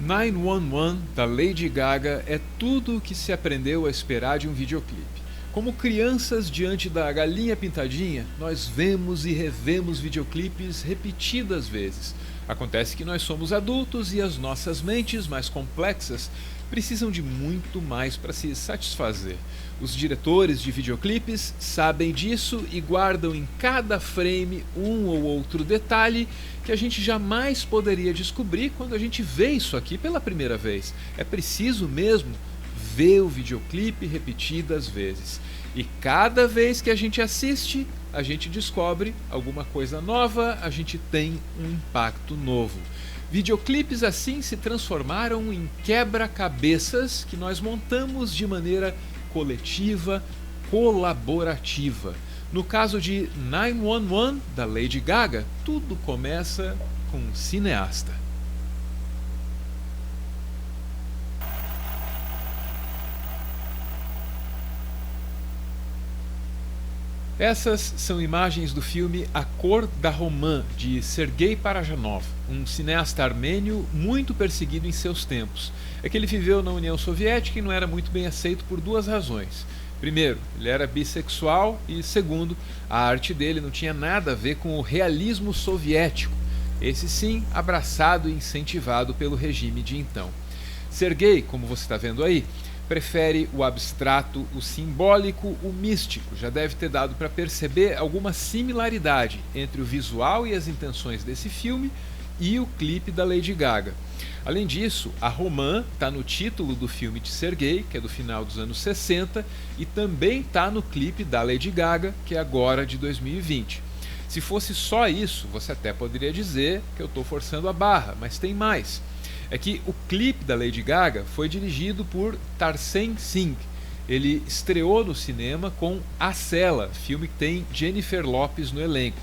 911 da Lady Gaga é tudo o que se aprendeu a esperar de um videoclipe. Como crianças diante da galinha pintadinha, nós vemos e revemos videoclipes repetidas vezes. Acontece que nós somos adultos e as nossas mentes mais complexas precisam de muito mais para se satisfazer. Os diretores de videoclipes sabem disso e guardam em cada frame um ou outro detalhe que a gente jamais poderia descobrir quando a gente vê isso aqui pela primeira vez. É preciso mesmo ver o videoclipe repetidas vezes. E cada vez que a gente assiste, a gente descobre alguma coisa nova, a gente tem um impacto novo. Videoclipes assim se transformaram em quebra-cabeças que nós montamos de maneira coletiva, colaborativa. No caso de 911 da Lady Gaga, tudo começa com um cineasta. Essas são imagens do filme A Cor da Romã, de Sergei Parajanov, um cineasta armênio muito perseguido em seus tempos. É que ele viveu na União Soviética e não era muito bem aceito por duas razões. Primeiro, ele era bissexual e, segundo, a arte dele não tinha nada a ver com o realismo soviético, esse sim abraçado e incentivado pelo regime de então. Sergei, como você está vendo aí, prefere o abstrato, o simbólico, o místico. Já deve ter dado para perceber alguma similaridade entre o visual e as intenções desse filme e o clipe da Lady Gaga. Além disso, a romã está no título do filme de Sergei, que é do final dos anos 60, e também está no clipe da Lady Gaga, que é agora de 2020. Se fosse só isso, você até poderia dizer que eu estou forçando a barra, mas tem mais. É que o clipe da Lady Gaga foi dirigido por Tarsem Singh. Ele estreou no cinema com A Cela, filme que tem Jennifer Lopez no elenco.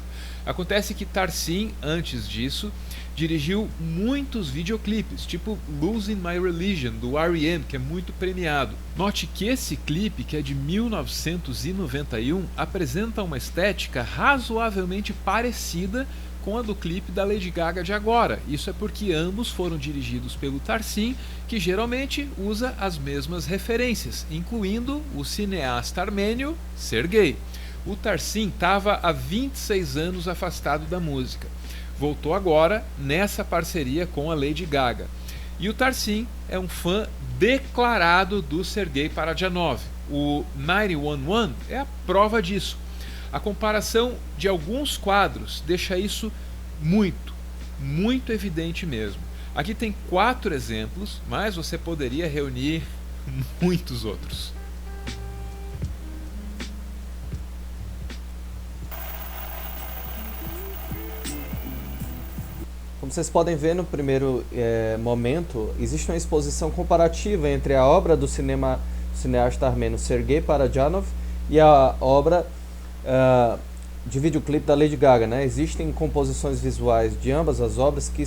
Acontece que Tarsem, antes disso, dirigiu muitos videoclipes, tipo Losing My Religion, do R.E.M., que é muito premiado. Note que esse clipe, que é de 1991, apresenta uma estética razoavelmente parecida com a do clipe da Lady Gaga de agora. Isso é porque ambos foram dirigidos pelo Tarsem, que geralmente usa as mesmas referências, incluindo o cineasta armênio Sergei. O Tarsem estava há 26 anos afastado da música. Voltou agora nessa parceria com a Lady Gaga. E o Tarsem é um fã declarado do Sergei Parajanov. O 911 é a prova disso. A comparação de alguns quadros deixa isso muito evidente mesmo. Aqui tem 4 exemplos, mas você poderia reunir muitos outros. Como vocês podem ver no primeiro momento, existe uma exposição comparativa entre a obra do cineasta armênio Sergei Parajanov e a obra de videoclipe da Lady Gaga, né? Existem composições visuais de ambas as obras que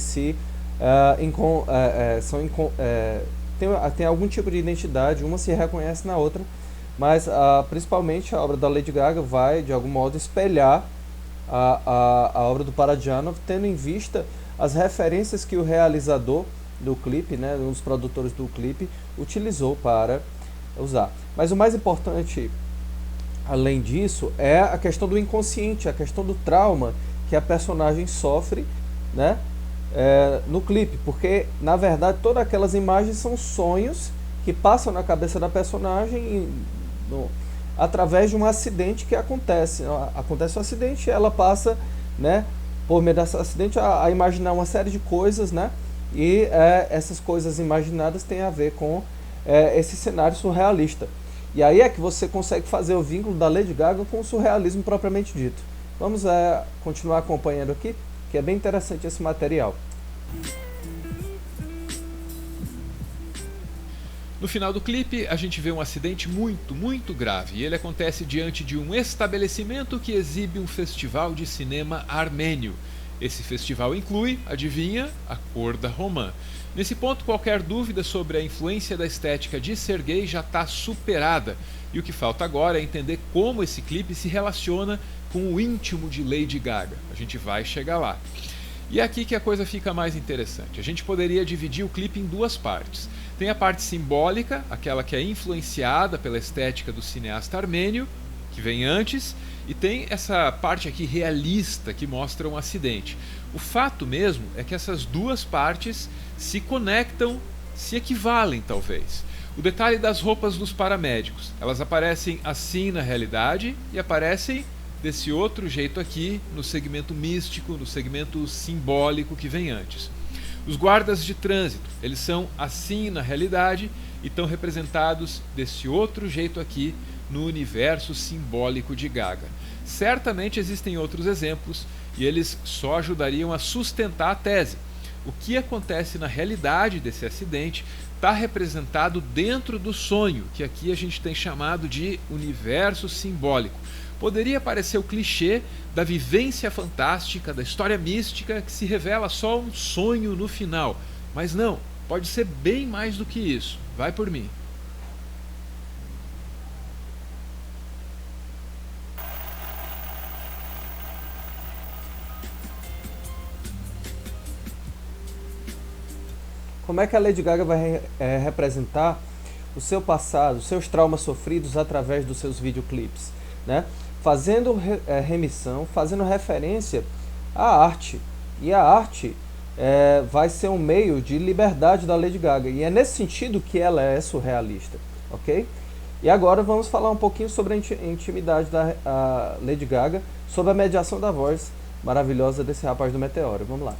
tem algum tipo de identidade, uma se reconhece na outra, mas principalmente a obra da Lady Gaga vai de algum modo espelhar a obra do Parajanov, tendo em vista as referências que o realizador do clipe, né, um dos produtores do clipe, utilizou para usar. Mas o mais importante, além disso, é a questão do inconsciente, a questão do trauma que a personagem sofre, né, no clipe, porque na verdade todas aquelas imagens são sonhos que passam na cabeça da personagem através de um acidente que acontece. Acontece um acidente e ela passa, né, por meio desse acidente a imaginar uma série de coisas, né, e essas coisas imaginadas têm a ver com esse cenário surrealista. E aí é que você consegue fazer o vínculo da Lady Gaga com o surrealismo propriamente dito. Vamos continuar acompanhando aqui, que é bem interessante esse material. No final do clipe, a gente vê um acidente muito grave, e ele acontece diante de um estabelecimento que exibe um festival de cinema armênio. Esse festival inclui, adivinha, A Cor da Romã. Nesse ponto, qualquer dúvida sobre a influência da estética de Sergei já está superada, e o que falta agora é entender como esse clipe se relaciona com o íntimo de Lady Gaga. A gente vai chegar lá. E é aqui que a coisa fica mais interessante. A gente poderia dividir o clipe em duas partes. Tem a parte simbólica, aquela que é influenciada pela estética do cineasta armênio, que vem antes, e tem essa parte aqui realista que mostra um acidente. O fato mesmo é que essas duas partes se conectam, se equivalem talvez. O detalhe das roupas dos paramédicos, elas aparecem assim na realidade e aparecem desse outro jeito aqui no segmento místico, no segmento simbólico que vem antes. Os guardas de trânsito, eles são assim na realidade e estão representados desse outro jeito aqui no universo simbólico de Gaga. Certamente existem outros exemplos e eles só ajudariam a sustentar a tese. O que acontece na realidade desse acidente está representado dentro do sonho, que aqui a gente tem chamado de universo simbólico. Poderia parecer o clichê da vivência fantástica, da história mística que se revela só um sonho no final, mas não, pode ser bem mais do que isso. Vai por mim. Como é que a Lady Gaga vai representar o seu passado, os seus traumas sofridos através dos seus videoclipes, né? Fazendo remissão, fazendo referência à arte. E a arte vai ser um meio de liberdade da Lady Gaga. E é nesse sentido que ela é surrealista, ok? E agora vamos falar um pouquinho sobre a intimidade da Lady Gaga, sobre a mediação da voz maravilhosa desse rapaz do Meteoro. Vamos lá.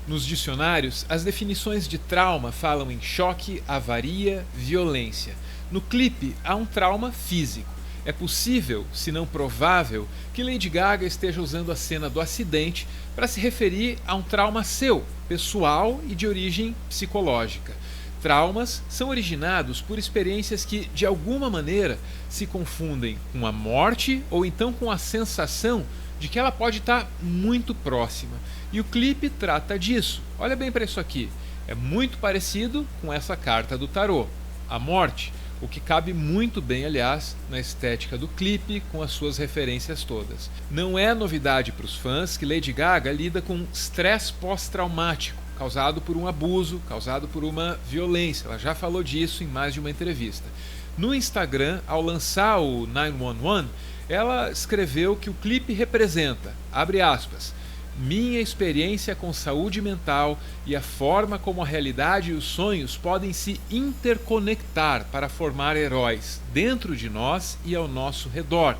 Nos dicionários, as definições de trauma falam em choque, avaria, violência. No clipe, há um trauma físico. É possível, se não provável, que Lady Gaga esteja usando a cena do acidente para se referir a um trauma seu, pessoal e de origem psicológica. Traumas são originados por experiências que, de alguma maneira, se confundem com a morte ou então com a sensação de que ela pode estar muito próxima. E o clipe trata disso. Olha bem para isso aqui. É muito parecido com essa carta do tarô, a morte, o que cabe muito bem, aliás, na estética do clipe, com as suas referências todas. Não é novidade para os fãs que Lady Gaga lida com estresse pós-traumático, causado por um abuso, causado por uma violência. Ela já falou disso em mais de uma entrevista. No Instagram, ao lançar o 911, ela escreveu que o clipe representa, abre aspas, minha experiência com saúde mental e a forma como a realidade e os sonhos podem se interconectar para formar heróis dentro de nós e ao nosso redor.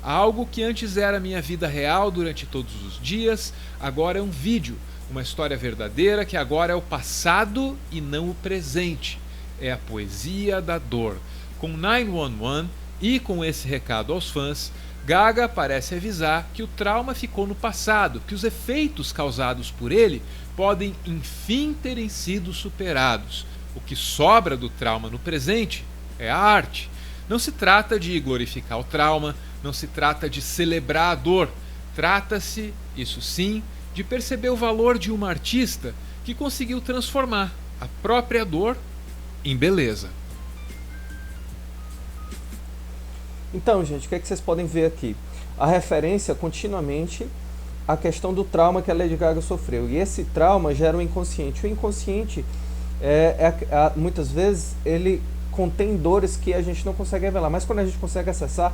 Algo que antes era minha vida real durante todos os dias, agora é um vídeo, uma história verdadeira que agora é o passado e não o presente. É a poesia da dor. Com 911 e com esse recado aos fãs, Gaga parece avisar que o trauma ficou no passado, que os efeitos causados por ele podem enfim terem sido superados. O que sobra do trauma no presente é a arte. Não se trata de glorificar o trauma, não se trata de celebrar a dor. Trata-se, isso sim, de perceber o valor de uma artista que conseguiu transformar a própria dor em beleza. Então, gente, o que é que vocês podem ver aqui? A referência continuamente à questão do trauma que a Lady Gaga sofreu. E esse trauma gera um inconsciente. O inconsciente, muitas vezes, ele contém dores que a gente não consegue revelar. Mas quando a gente consegue acessar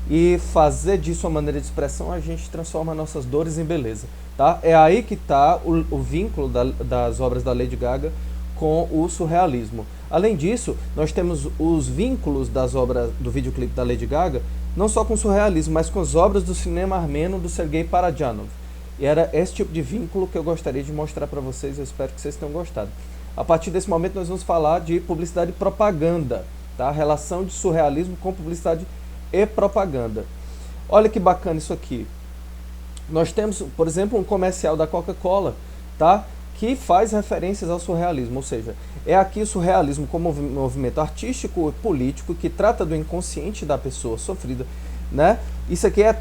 e fazer disso uma maneira de expressão, a gente transforma nossas dores em beleza. Tá? É aí que está o vínculo das obras da Lady Gaga com o surrealismo. Além disso, nós temos os vínculos das obras do videoclipe da Lady Gaga, não só com o surrealismo, mas com as obras do cinema armênio do Sergei Parajanov. E era esse tipo de vínculo que eu gostaria de mostrar para vocês, eu espero que vocês tenham gostado. A partir desse momento nós vamos falar de publicidade e propaganda, tá? A relação de surrealismo com publicidade e propaganda. Olha que bacana isso aqui. Nós temos, por exemplo, um comercial da Coca-Cola, tá? Que faz referências ao surrealismo, ou seja, é aqui o surrealismo como movimento artístico e político que trata do inconsciente da pessoa sofrida, né? Isso aqui é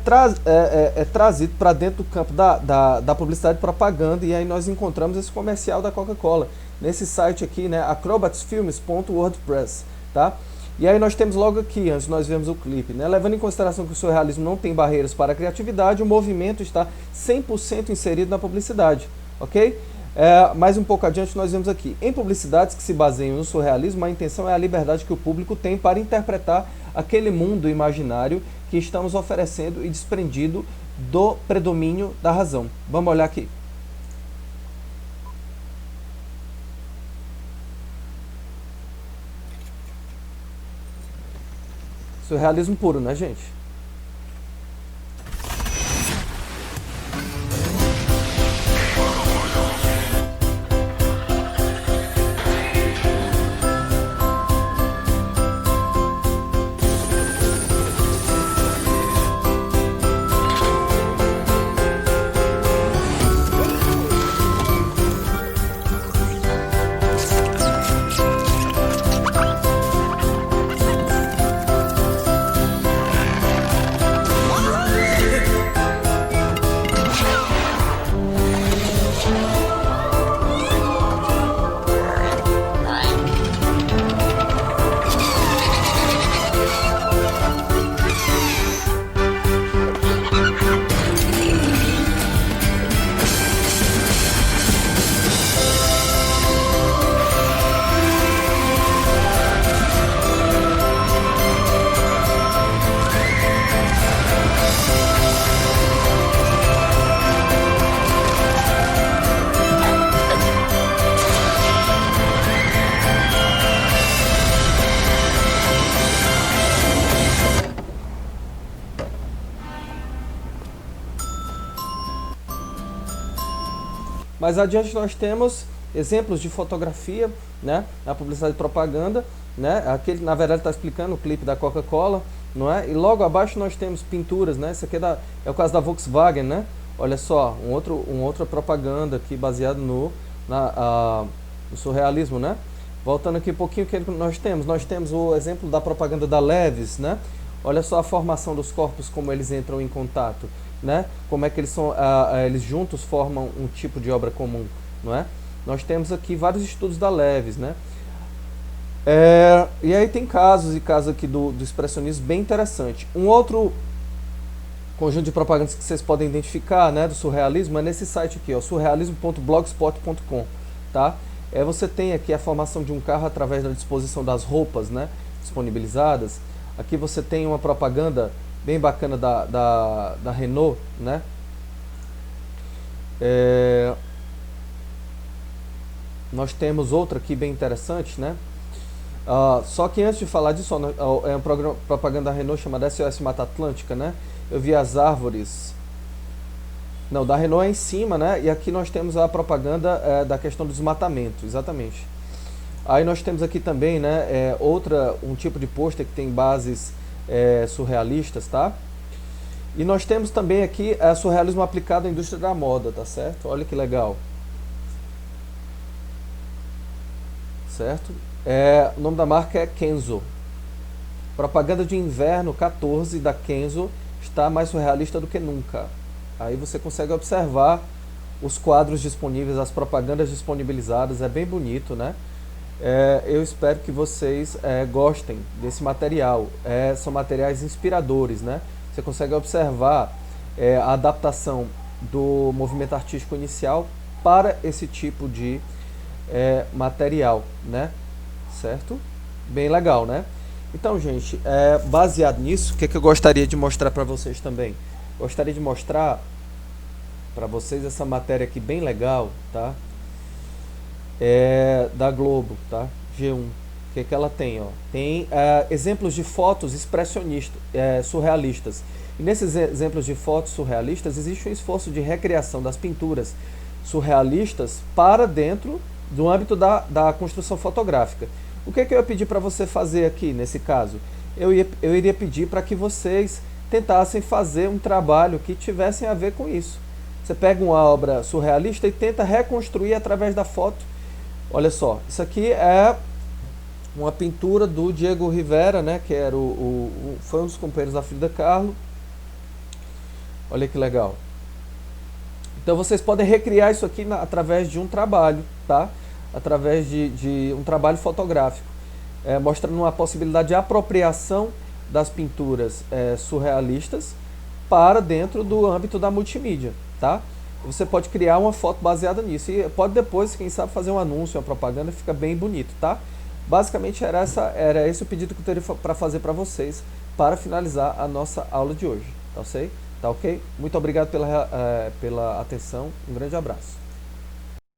trazido para dentro do campo da publicidade e propaganda, e aí nós encontramos esse comercial da Coca-Cola, nesse site aqui, né, acrobatsfilms.wordpress, tá? E aí nós temos logo aqui, antes de nós vermos o clipe, né? Levando em consideração que o surrealismo não tem barreiras para a criatividade, o movimento está 100% inserido na publicidade, ok? Mais um pouco adiante nós vemos aqui, em publicidades que se baseiam no surrealismo, a intenção é a liberdade que o público tem para interpretar aquele mundo imaginário que estamos oferecendo e desprendido do predomínio da razão. Vamos olhar aqui. Surrealismo puro, né, gente? Mais adiante nós temos exemplos de fotografia, né, na publicidade e propaganda, né, aquele na verdade está explicando o clipe da Coca-Cola, não é? E logo abaixo nós temos pinturas, né? Isso aqui é o caso da Volkswagen, né? Olha só, outra propaganda aqui baseado no surrealismo, né? Voltando aqui um pouquinho, o que nós temos? Nós temos o exemplo da propaganda da Levi's, né? Olha só a formação dos corpos, como eles entram em contato, né? Como é que eles são, eles juntos formam um tipo de obra comum, não é? Nós temos aqui vários estudos da Levi's, né? E aí tem casos aqui do expressionismo bem interessante. Um outro conjunto de propagandas que vocês podem identificar, né, do surrealismo é nesse site aqui, ó, surrealismo.blogspot.com, tá? Você tem aqui a formação de um carro através da disposição das roupas, né, disponibilizadas. Aqui você tem uma propaganda bem bacana da Renault, né? Nós temos outra aqui bem interessante, né? Só que antes de falar disso, é um programa, propaganda da Renault chamada SOS Mata Atlântica, né? Eu vi as árvores. Não, da Renault é em cima, né? E aqui nós temos a propaganda da questão do desmatamento, exatamente. Aí nós temos aqui também, né, um tipo de pôster que tem bases surrealistas, tá? E nós temos também aqui surrealismo aplicado à indústria da moda, tá certo? Olha que legal. Certo? O nome da marca é Kenzo. Propaganda de inverno 14 da Kenzo está mais surrealista do que nunca. Aí você consegue observar os quadros disponíveis, as propagandas disponibilizadas, é bem bonito, né? Eu espero que vocês gostem desse material. São materiais inspiradores, né? Você consegue observar a adaptação do movimento artístico inicial para esse tipo de material, né? Certo? Bem legal, né? Então, gente, baseado nisso, o que eu gostaria de mostrar para vocês também? Gostaria de mostrar para vocês essa matéria aqui bem legal, tá? Da Globo, tá? G1. O que ela tem, ó? Tem exemplos de fotos expressionistas, surrealistas. E nesses exemplos de fotos surrealistas existe um esforço de recriação das pinturas surrealistas para dentro do âmbito da construção fotográfica. O que eu ia pedir para você fazer aqui nesse caso? Eu iria pedir para que vocês tentassem fazer um trabalho que tivesse a ver com isso. Você pega uma obra surrealista e tenta reconstruir através da foto. Olha só, isso aqui é uma pintura do Diego Rivera, né, que era foi um dos companheiros da Frida Kahlo. Olha que legal. Então vocês podem recriar isso aqui através de um trabalho, tá? Através de um trabalho fotográfico. mostrando uma possibilidade de apropriação das pinturas surrealistas para dentro do âmbito da multimídia, tá? Você pode criar uma foto baseada nisso e pode depois, quem sabe, fazer um anúncio, uma propaganda, fica bem bonito, tá? Basicamente era esse o pedido que eu teria para fazer para vocês para finalizar a nossa aula de hoje, tá ok? Tá ok? Muito obrigado pela atenção, um grande abraço.